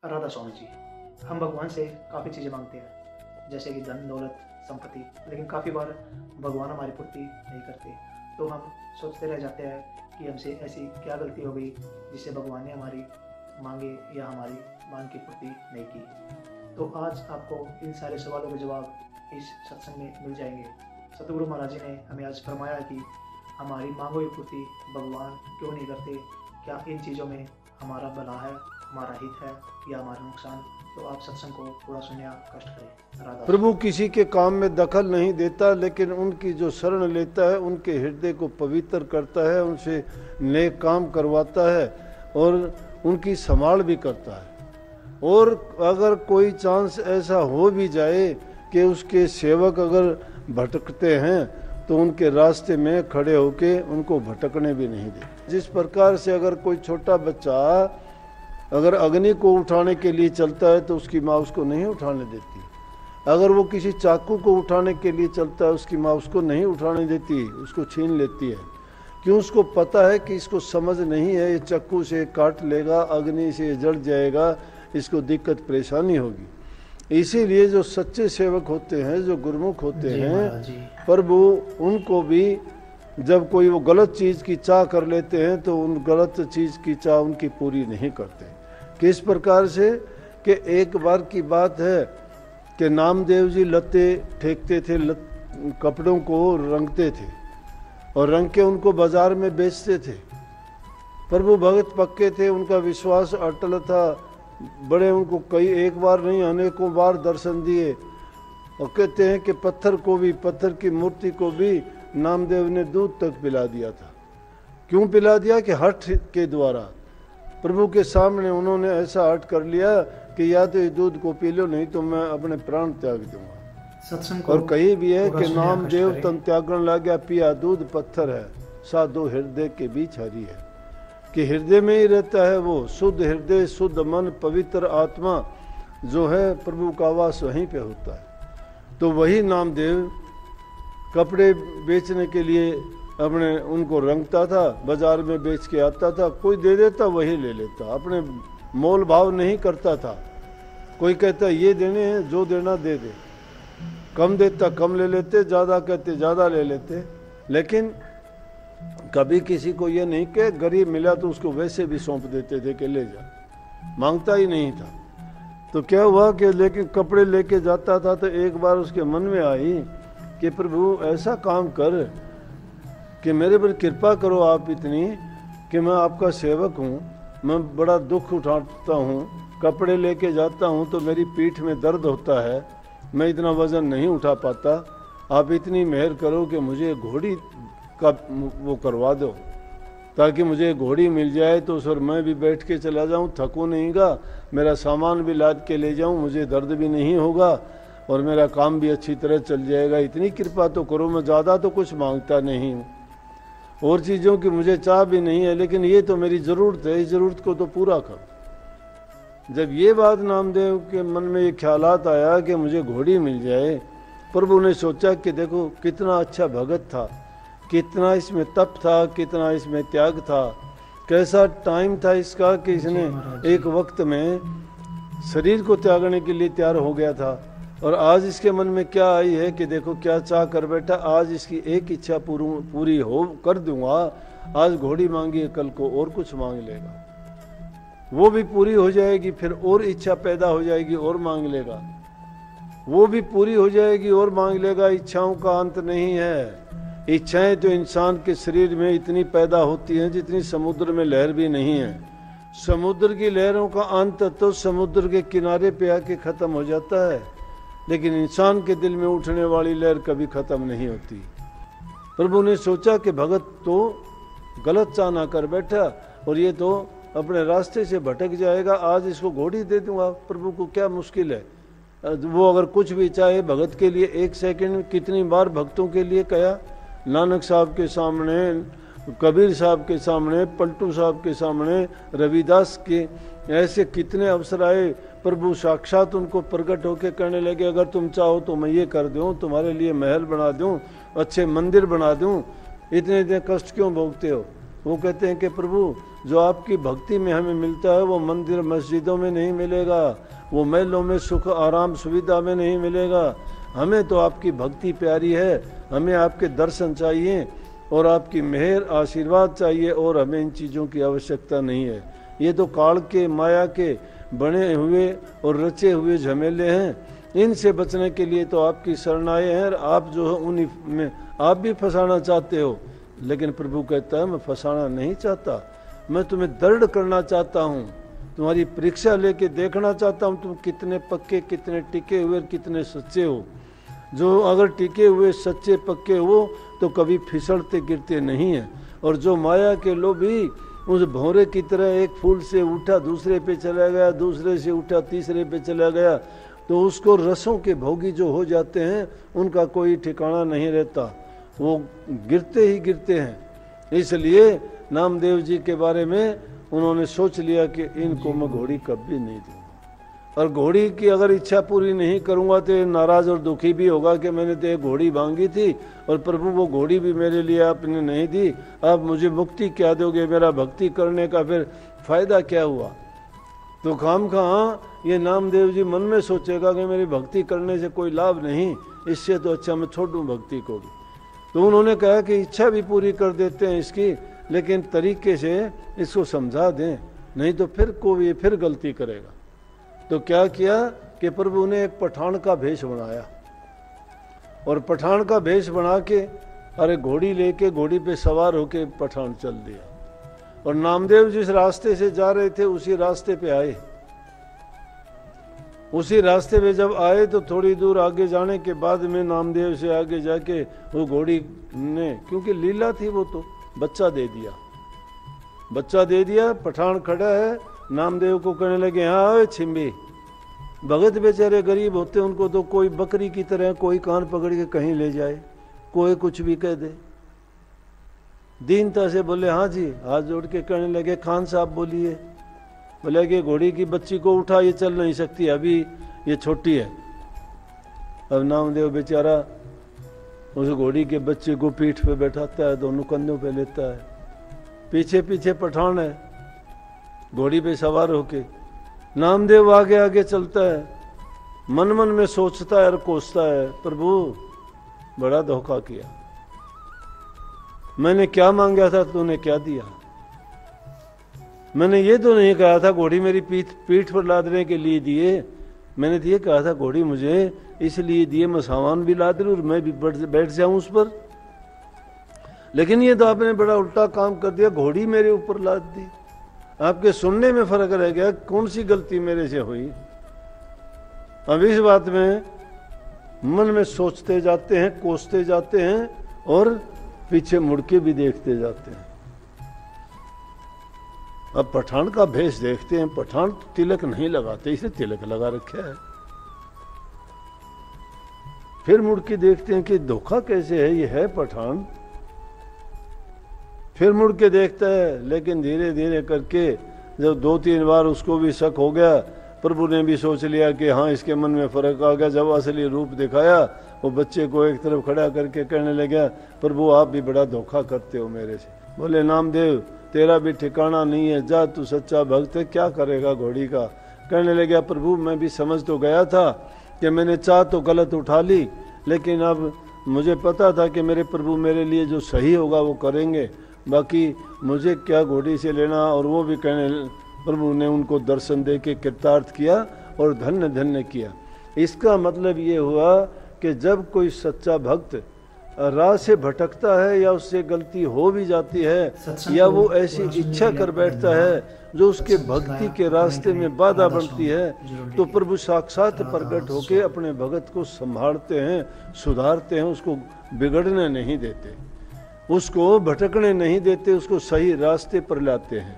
राधा स्वामी जी, हम भगवान से काफ़ी चीज़ें मांगते हैं, जैसे कि धन दौलत संपत्ति, लेकिन काफ़ी बार भगवान हमारी पूर्ति नहीं करते। तो हम सोचते रह जाते हैं कि हमसे ऐसी क्या गलती हो गई जिससे भगवान ने हमारी मांगे या हमारी मांग की पूर्ति नहीं की। तो आज आपको इन सारे सवालों के जवाब इस सत्संग में मिल जाएंगे। सतगुरु महाराज जी ने हमें आज फरमाया कि हमारी मांगों की पूर्ति भगवान क्यों नहीं करते, क्या इन चीज़ों में हमारा भला है, हमारा हित है या हमारा नुकसान। तो आप सत्संग को पूरा सुनिए, कष्ट करें। राधा प्रभु किसी के काम में दखल नहीं देता, लेकिन उनकी जो शरण लेता है उनके हृदय को पवित्र करता है, उनसे नेक काम करवाता है और उनकी संभाल भी करता है। और अगर कोई चांस ऐसा हो भी जाए कि उसके सेवक अगर भटकते हैं तो उनके रास्ते में खड़े होके उनको भटकने भी नहीं देते। जिस प्रकार से अगर कोई छोटा बच्चा अगर अग्नि को उठाने के लिए चलता है तो उसकी माँ उसको नहीं उठाने देती। अगर वो किसी चाकू को उठाने के लिए चलता है उसकी माँ उसको नहीं उठाने देती, उसको छीन लेती है। क्यों? उसको पता है कि इसको समझ नहीं है, ये चाकू से काट लेगा, अग्नि से जल जाएगा, इसको दिक्कत परेशानी होगी। इसीलिए जो सच्चे सेवक होते हैं, जो गुरुमुख होते हैं, प्रभु उनको भी जब कोई वो गलत चीज़ की चाह कर लेते हैं तो उन गलत चीज़ की चाह उनकी पूरी नहीं करते। किस प्रकार से कि एक बार की बात है कि नामदेव जी लत्ते फेंकते थे, कपड़ों को रंगते थे और रंग के उनको बाजार में बेचते थे। प्रभु भगत पक्के थे, उनका विश्वास अटल था, बड़े उनको कई एक बार नहीं अनेकों बार दर्शन दिए। और कहते हैं कि पत्थर की मूर्ति को भी नामदेव ने दूध तक पिला दिया था। क्यों पिला दिया? कि हठ के द्वारा प्रभु के सामने उन्होंने ऐसा हठ कर लिया कि या तो इस दूध को पी लो, नहीं तो मैं अपने प्राण त्याग दूंगा। और कहीं भी है कि नामदेव तन त्यागन लाग्या, पिया दूध पत्थर है, साधु हृदय के बीच हरी है। कि हृदय में ही रहता है वो शुद्ध हृदय, शुद्ध मन, पवित्र आत्मा जो है, प्रभु का वास वहीं पे होता है। तो वही नामदेव कपड़े बेचने के लिए अपने उनको रंगता था, बाजार में बेच के आता था, कोई दे देता वही ले लेता, अपने मोल भाव नहीं करता था। कोई कहता ये देने हैं, जो देना दे दे, कम देता कम ले लेते, ज़्यादा कहते ज़्यादा ले लेते। लेकिन कभी किसी को ये नहीं कि गरीब मिला तो उसको वैसे भी सौंप देते थे कि ले जा, मांगता ही नहीं था। तो क्या हुआ कि लेकिन कपड़े लेके जाता था तो एक बार उसके मन में आई कि प्रभु ऐसा काम कर कि मेरे पर कृपा करो आप इतनी कि मैं आपका सेवक हूँ, मैं बड़ा दुख उठाता हूँ, कपड़े लेके जाता हूँ तो मेरी पीठ में दर्द होता है, मैं इतना वज़न नहीं उठा पाता, आप इतनी मेहर करो कि मुझे घोड़ी का वो करवा दो, ताकि मुझे घोड़ी मिल जाए तो उस पर मैं भी बैठ के चला जाऊँ, थकूँ नहींगा, मेरा सामान भी लाद के ले जाऊँ, मुझे दर्द भी नहीं होगा और मेरा काम भी अच्छी तरह चल जाएगा। इतनी कृपा तो करो। मैं ज़्यादा तो कुछ मांगता नहीं हूँ, और चीज़ों की मुझे चाह भी नहीं है, लेकिन ये तो मेरी ज़रूरत है, इस ज़रूरत को तो पूरा करो। जब ये बात नामदेव के मन में ये ख्यालात आया कि मुझे घोड़ी मिल जाए, प्रभु ने सोचा कि देखो कितना अच्छा भगत था, कितना इसमें तप था, कितना इसमें त्याग था, कैसा टाइम था इसका कि इसने एक वक्त में शरीर को त्यागने के लिए तैयार हो गया था। और आज इसके मन में क्या आई है कि देखो क्या चाह कर बैठा, आज इसकी एक इच्छा पूरी हो कर दूंगा। आज घोड़ी मांगी है, कल को और कुछ मांग लेगा, वो भी पूरी हो जाएगी, फिर और इच्छा पैदा हो जाएगी और मांग लेगा, वो भी पूरी हो जाएगी और मांग लेगा। इच्छाओं का अंत नहीं है। इच्छाएं तो इंसान के शरीर में इतनी पैदा होती हैं जितनी समुद्र में लहर भी नहीं है। समुद्र की लहरों का अंत तो समुद्र के किनारे पे आके खत्म हो जाता है, लेकिन इंसान के दिल में उठने वाली लहर कभी खत्म नहीं होती। प्रभु ने सोचा कि भगत तो गलत चाह ना कर बैठा और ये तो अपने रास्ते से भटक जाएगा, आज इसको घोड़ी दे दूंगा, प्रभु को क्या मुश्किल है। वो अगर कुछ भी चाहे भगत के लिए, एक सेकंड में कितनी बार भक्तों के लिए कहा, नानक साहब के सामने, कबीर साहब के सामने, पलटू साहब के सामने, रविदास के, ऐसे कितने अवसर आए। प्रभु साक्षात उनको प्रकट होकर कहने लगे अगर तुम चाहो तो मैं ये कर दूं, तुम्हारे लिए महल बना दूं, अच्छे मंदिर बना दूं, इतने इतने कष्ट क्यों भोगते हो। वो कहते हैं कि प्रभु जो आपकी भक्ति में हमें मिलता है वो मंदिर मस्जिदों में नहीं मिलेगा, वो महलों में सुख आराम सुविधा में नहीं मिलेगा। हमें तो आपकी भक्ति प्यारी है, हमें आपके दर्शन चाहिए और आपकी मेहर आशीर्वाद चाहिए, और हमें इन चीज़ों की आवश्यकता नहीं है। ये तो काल के माया के बने हुए और रचे हुए झमेले हैं, इनसे बचने के लिए तो आपकी शरण आए हैं। आप जो है उन्हीं में आप भी फंसाना चाहते हो, लेकिन प्रभु कहता है मैं फंसाना नहीं चाहता, मैं तुम्हें दृढ़ करना चाहता हूँ, तुम्हारी परीक्षा लेके देखना चाहता हूँ तुम कितने पक्के, कितने टिके हुए, कितने सच्चे हो। जो अगर टिके हुए सच्चे पक्के हो तो कभी फिसलते गिरते नहीं हैं, और जो माया के लोभी उस भौरे की तरह एक फूल से उठा दूसरे पे चला गया, दूसरे से उठा तीसरे पे चला गया, तो उसको रसों के भोगी जो हो जाते हैं उनका कोई ठिकाना नहीं रहता, वो गिरते ही गिरते हैं। इसलिए नामदेव जी के बारे में उन्होंने सोच लिया कि इनको मैं घोड़ी कभी नहीं दूंगा, और घोड़ी की अगर इच्छा पूरी नहीं करूंगा तो नाराज और दुखी भी होगा कि मैंने तो एक घोड़ी मांगी थी और प्रभु वो घोड़ी भी मेरे लिए आपने नहीं दी, आप मुझे मुक्ति क्या दोगे, मेरा भक्ति करने का फिर फायदा क्या हुआ। तो खामखा ये नामदेव जी मन में सोचेगा कि मेरी भक्ति करने से कोई लाभ नहीं, इससे तो अच्छा मैं छोड़ दूं भक्ति को भी। तो उन्होंने कहा कि इच्छा भी पूरी कर देते हैं इसकी, लेकिन तरीके से इसको समझा दें, नहीं तो फिर कोई फिर गलती करेगा। तो क्या किया कि प्रभु ने एक पठान का भेष बनाया, और पठान का भेष बना के अरे घोड़ी लेके घोड़ी पे सवार होके पठान चल दिया, और नामदेव जिस रास्ते से जा रहे थे उसी रास्ते पे आए। उसी रास्ते पे जब आए तो थोड़ी दूर आगे जाने के बाद में नामदेव से आगे जाके वो घोड़ी ने, क्योंकि लीला थी, वो तो बच्चा दे दिया, बच्चा दे दिया। पठान खड़ा है, नामदेव को कहने लगे हाँ ओए छिम्बी। भगत बेचारे गरीब होते, उनको तो कोई बकरी की तरह कोई कान पकड़ के कहीं ले जाए, कोई कुछ भी कह दे। दीनता से बोले हाँ जी, हाथ जोड़ के कहने लगे खान साहब बोलिए। बोले कि घोड़ी की बच्ची को उठा, ये चल नहीं सकती, अभी ये छोटी है। अब नामदेव बेचारा उस घोड़ी के बच्चे को पीठ पे बैठाता है, दोनों कंधों पे लेता है, पीछे पीछे पठान है घोड़ी पे सवार होके। नामदेव आगे आगे चलता है, मन मन में सोचता है और कोसता है, प्रभु बड़ा धोखा किया, मैंने क्या मांगा था तूने क्या दिया। मैंने ये तो नहीं कहा था घोड़ी मेरी पीठ पर लादने के लिए दिए, मैंने तो ये कहा था घोड़ी मुझे इसलिए दिए मैं सामान भी लाद लूं और मैं भी बैठ जाऊं उस पर। लेकिन ये तो आपने बड़ा उल्टा काम कर दिया, घोड़ी मेरे ऊपर लाद दी। आपके सुनने में फर्क रह गया, कौन सी गलती मेरे से हुई। अब इस बात में मन में सोचते जाते हैं, कोसते जाते हैं और पीछे मुड़ के भी देखते जाते हैं। अब पठान का भेष देखते हैं, पठान तिलक नहीं लगाते, इसे तिलक लगा रखा है। फिर मुड़ के देखते हैं कि धोखा कैसे है, ये है पठान। फिर मुड़ के देखता है, लेकिन धीरे धीरे करके जब 2-3 बार उसको भी शक हो गया, प्रभु ने भी सोच लिया कि हाँ इसके मन में फर्क आ गया। जब असली रूप दिखाया, वो बच्चे को एक तरफ खड़ा करके कहने लगा, प्रभु आप भी बड़ा धोखा करते हो मेरे से। बोले नामदेव तेरा भी ठिकाना नहीं है, जा तू सच्चा भक्त है, क्या करेगा घोड़ी का। कहने लगा प्रभु मैं भी समझ तो गया था कि मैंने चाह तो गलत उठा ली, लेकिन अब मुझे पता था कि मेरे प्रभु मेरे लिए जो सही होगा वो करेंगे, बाकी मुझे क्या घोड़ी से लेना। और वो भी कहने, प्रभु ने उनको दर्शन दे के कृतार्थ किया और धन्य धन्य किया। इसका मतलब ये हुआ कि जब कोई सच्चा भक्त राह से भटकता है या उससे गलती हो भी जाती है या वो ऐसी इच्छा कर बैठता है जो उसके भक्ति के रास्ते में बाधा बनती है, तो प्रभु साक्षात प्रकट होके अपने भगत को संभालते हैं, सुधारते हैं, उसको बिगड़ने नहीं देते, उसको भटकने नहीं देते, उसको सही रास्ते पर लाते हैं।